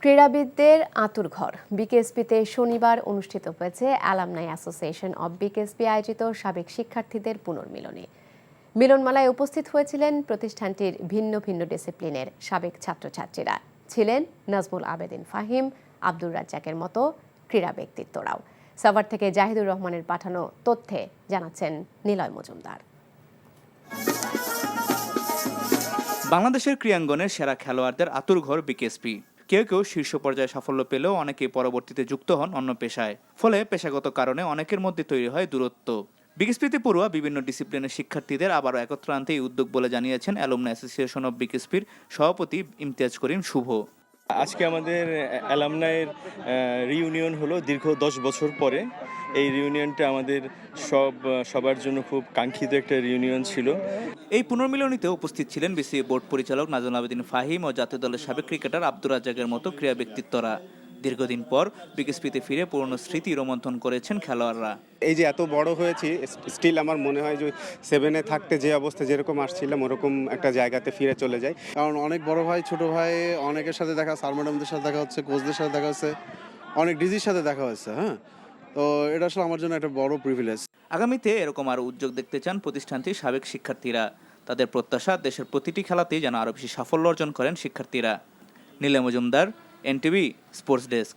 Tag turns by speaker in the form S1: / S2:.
S1: ক্রীড়াবিদদের আঁতুড়ঘর বিকেএসপিতে শনিবার অনুষ্ঠিত হয়েছে অ্যালামনাই অ্যাসোসিয়েশন অব বিকেএসপি আয়োজিত সাবেক শিক্ষার্থীদের পুনর্মিলনী। মিলনমেলায় উপস্থিত হয়েছিলেন প্রতিষ্ঠানটির ভিন্ন ভিন্ন ডিসিপ্লিনের সাবেক ছাত্রছাত্রীরা, ছিলেন নাজমুল আবেদিন ফাহিম, আব্দুর রাজ্জাকের মতো ক্রীড়া ব্যক্তিত্বরাও। সাভার থেকে জাহিদুর রহমানের পাঠানো তথ্যে জানাচ্ছেন নিলয় মজুমদার।
S2: বাংলাদেশের ক্রীড়াঙ্গনের সেরা খেলোয়াড়দের আঁতুড়ঘর বিকেএসপি। কেউ কেউ শীর্ষ পর্যায়ে সাফল্য পেলেও অনেকেই পরবর্তীতে যুক্ত হন অন্য পেশায়। ফলে পেশাগত কারণে অনেকের মধ্যে তৈরি হয় দূরত্ব। বিকেএসপিতে পড়ুয়া বিভিন্ন ডিসিপ্লিনের শিক্ষার্থীদের আবারও একত্র আনতে এই উদ্যোগ বলে জানিয়েছেন অ্যালুমনাই অ্যাসোসিয়েশন অব বিকেএসপির সভাপতি ইমতিয়াজ করিম শুভ।
S3: আজকে আমাদের অ্যালামনাইয়ের রিইউনিয়ন হলো দীর্ঘ 10 বছর পরে। এই রিইউনিয়নটা আমাদের সবার জন্য খুব কাঙ্ক্ষিত একটা রিইউনিয়ন ছিল।
S2: এই পুনর্মিলনীতে উপস্থিত ছিলেন বিসিবি বোর্ড পরিচালক নাজমুল আবেদিন ফাহিম ও জাতীয় দলের সাবেক ক্রিকেটার আব্দুর রাজ্জাকের মতো ক্রীড়া ব্যক্তিত্বরা। দীর্ঘদিন পর বিকেএসপিতে ফিরে পুরনো স্মৃতি রোমন্থন করেছেন খেলোয়াড়রা।
S4: এই যে এত বড় হয়েছি, স্টিল আমার মনে হয় যে 7-এ থাকতে যে অবস্থা যেরকম আসছিলাম ওরকম একটা জায়গাতে ফিরে চলে যাই।
S5: কারণ অনেক বড় ভাই ছোট ভাই অনেকের সাথে দেখা, স্যার ম্যাডামদের সাথে দেখা হচ্ছে, কোচদের সাথে দেখা হচ্ছে, অনেক ডিজির সাথে দেখা হচ্ছে। তো এটা আসলে আমার জন্য একটা বড় প্রিভিলেজ।
S2: আগামীতে এরকম আরও উদ্যোগ দেখতে চান প্রতিষ্ঠানটির সাবেক শিক্ষার্থীরা। তাদের প্রত্যাশা দেশের প্রতিটি খেলাতেই যেন আরও বেশি সাফল্য অর্জন করেন শিক্ষার্থীরা। Niloy Majumdar, NTV sports desk.